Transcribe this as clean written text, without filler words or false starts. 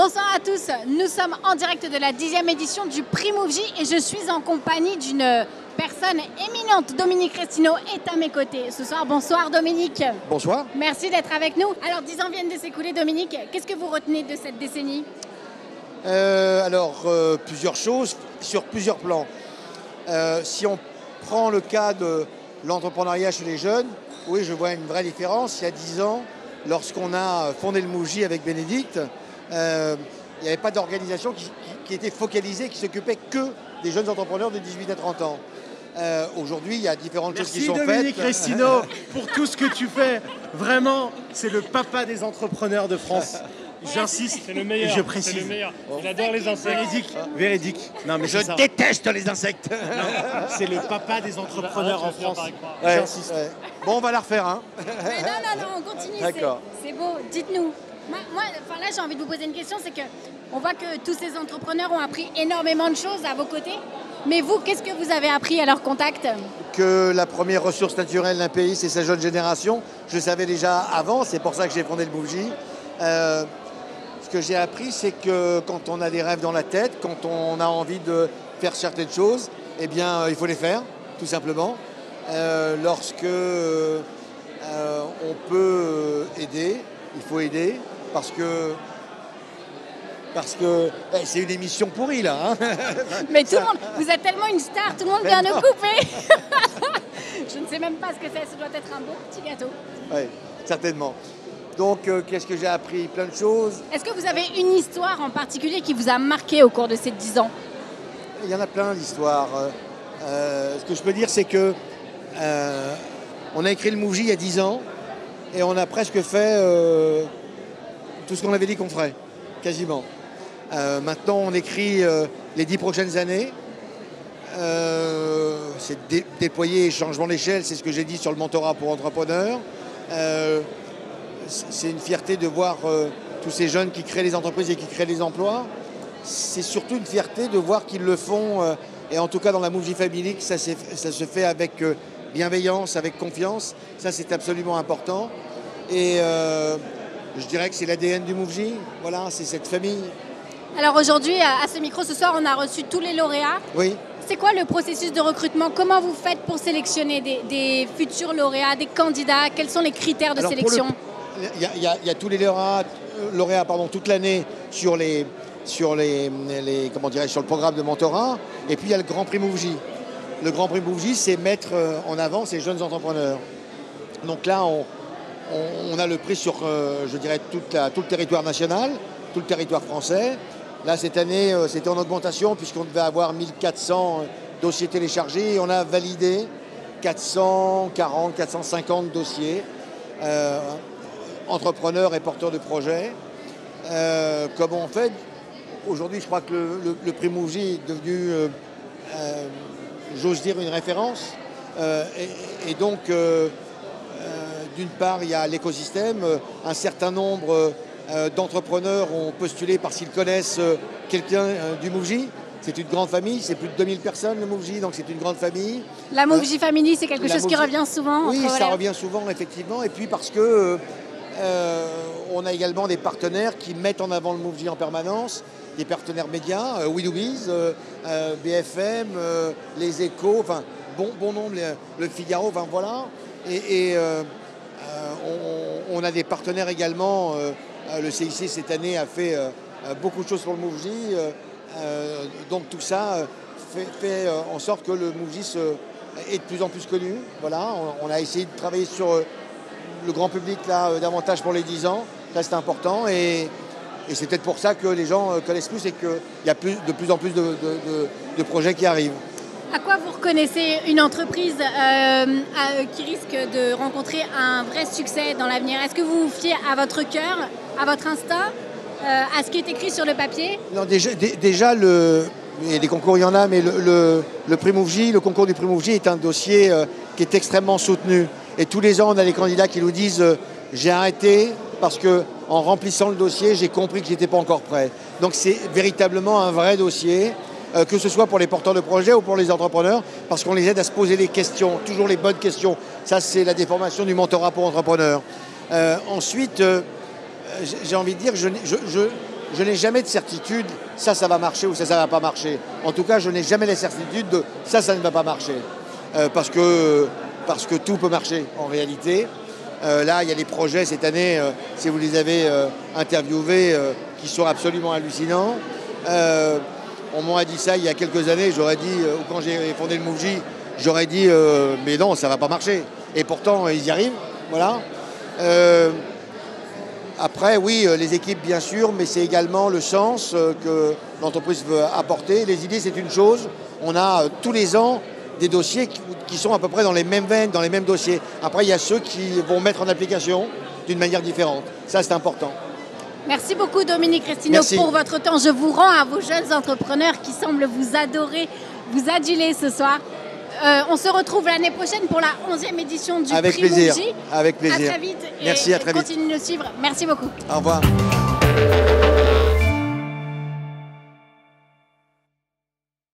Bonsoir à tous, nous sommes en direct de la 10e édition du Prix Mouv'J et je suis en compagnie d'une personne éminente. Dominique Restineau est à mes côtés ce soir. Bonsoir Dominique. Bonsoir. Merci d'être avec nous. Alors 10 ans viennent de s'écouler Dominique, qu'est-ce que vous retenez de cette décennie? Plusieurs choses sur plusieurs plans. Si on prend le cas de l'entrepreneuriat chez les jeunes, oui, je vois une vraie différence. Il y a 10 ans, lorsqu'on a fondé le Mouv'J avec Bénédicte, il n'y avait pas d'organisation qui était focalisée, qui s'occupait que des jeunes entrepreneurs de 18 à 30 ans. Aujourd'hui, il y a différentes choses qui sont faites. Merci Dominique Restineau pour tout ce que tu fais. Vraiment, c'est le papa des entrepreneurs de France. J'insiste, c'est le meilleur. Et je précise. C'est le meilleur. Il adore les insectes. Véridique. Non, mais Je déteste les insectes. c'est le papa des entrepreneurs en France. Ouais, J'insiste. ouais. Bon, on va la refaire. Hein. Mais non, on continue, D'accord. c'est beau, dites-nous. Moi, là j'ai envie de vous poser une question, c'est que on voit que tous ces entrepreneurs ont appris énormément de choses à vos côtés. Mais vous, qu'est-ce que vous avez appris à leur contact? Que la première ressource naturelle d'un pays, c'est sa jeune génération. Je le savais déjà avant, c'est pour ça que j'ai fondé le Mouv'J. Ce que j'ai appris, c'est que quand on a des rêves dans la tête, quand on a envie de faire certaines choses, eh bien, il faut les faire, tout simplement. Lorsque on peut aider, il faut aider, parce que c'est une émission pourrie, là. Hein. Mais tout le monde, vous êtes tellement une star, tout le monde vient de couper. Je ne sais même pas ce que c'est, ça doit être un beau petit gâteau. Oui, certainement. Donc, qu'est-ce que j'ai appris? Plein de choses. Est-ce que vous avez une histoire en particulier qui vous a marqué au cours de ces 10 ans? Il y en a plein d'histoires. Ce que je peux dire, c'est que on a écrit le Mouv'J il y a 10 ans et on a presque fait tout ce qu'on avait dit qu'on ferait, quasiment. Maintenant, on écrit les 10 prochaines années. C'est déployer changement d'échelle, c'est ce que j'ai dit sur le mentorat pour entrepreneurs. C'est une fierté de voir tous ces jeunes qui créent les entreprises et qui créent les emplois. C'est surtout une fierté de voir qu'ils le font, et en tout cas dans la Mouv'J Family, que ça se fait avec bienveillance, avec confiance. Ça, c'est absolument important. Et je dirais que c'est l'ADN du Mouv'J. Voilà, c'est cette famille. Alors aujourd'hui, à ce micro, ce soir, on a reçu tous les lauréats. Oui. C'est quoi le processus de recrutement? Comment vous faites pour sélectionner des futurs lauréats, des candidats? Quels sont les critères de sélection? Il y a tous les lauréats toute l'année sur sur le programme de mentorat. Et puis il y a le Grand Prix Mouv'J. Le Grand Prix Mouv'J, c'est mettre en avant ces jeunes entrepreneurs. Donc là, on a le prix sur, je dirais, tout le territoire national, tout le territoire français. Là, cette année, c'était en augmentation puisqu'on devait avoir 1400 dossiers téléchargés et on a validé 440, 450 dossiers. Entrepreneurs et porteurs de projets. Comment on fait? Aujourd'hui, je crois que le prix Mouv'J est devenu, j'ose dire, une référence. Et donc, d'une part, il y a l'écosystème. Un certain nombre d'entrepreneurs ont postulé parce qu'ils connaissent quelqu'un du Mouv'J. C'est une grande famille, c'est plus de 2000 personnes le Mouv'J, donc c'est une grande famille. La Mouv'J Family, c'est quelque chose qui revient souvent? Oui, ça revient souvent, effectivement. Et puis parce que on a également des partenaires qui mettent en avant le Mouv'J en permanence, des partenaires médias, WeDoBiz, BFM, Les Échos, enfin bon nombre, le Figaro, enfin voilà. Et on a des partenaires également. Le CIC cette année a fait beaucoup de choses pour le Mouv'J. Donc tout ça fait en sorte que le Mouv'J est de plus en plus connu. Voilà, on a essayé de travailler sur le grand public là davantage pour les 10 ans. Là, c'est important et c'est peut-être pour ça que les gens connaissent plus et qu'il y a de plus en plus de projets qui arrivent. À quoi vous reconnaissez une entreprise qui risque de rencontrer un vrai succès dans l'avenir? Est-ce que vous vous fiez à votre cœur, à votre instinct, à ce qui est écrit sur le papier? Non, déjà et des concours il y en a, mais le prix Mouv'J, le concours du prix Mouv'J est un dossier qui est extrêmement soutenu. Et tous les ans, on a des candidats qui nous disent j'ai arrêté parce que en remplissant le dossier, j'ai compris que j'étais pas encore prêt. Donc c'est véritablement un vrai dossier. Que ce soit pour les porteurs de projets ou pour les entrepreneurs, parce qu'on les aide à se poser des questions, toujours les bonnes questions. Ça, c'est la déformation du mentorat pour entrepreneurs. Ensuite, j'ai envie de dire, je n'ai jamais de certitude, ça va marcher ou ça va pas marcher. En tout cas, je n'ai jamais la certitude de ça ne va pas marcher. Parce que tout peut marcher en réalité. Là, il y a des projets cette année, si vous les avez interviewés, qui sont absolument hallucinants. On m'a dit ça il y a quelques années, j'aurais dit, ou quand j'ai fondé le Mouv'J, j'aurais dit, mais non, ça ne va pas marcher. Et pourtant, ils y arrivent. Voilà. Après, oui, les équipes, bien sûr, mais c'est également le sens que l'entreprise veut apporter. Les idées, c'est une chose. On a tous les ans des dossiers qui sont à peu près dans les mêmes veines, dans les mêmes dossiers. Après, il y a ceux qui vont mettre en application d'une manière différente. Ça, c'est important. Merci beaucoup, Dominique Restineau, pour votre temps. Je vous rends à vos jeunes entrepreneurs qui semblent vous adorer, vous aduler ce soir. On se retrouve l'année prochaine pour la 11e édition du Avec Prix plaisir. Mouv'J. Avec plaisir. À très vite. Merci, à très vite. Continuez de nous suivre. Merci beaucoup. Au revoir.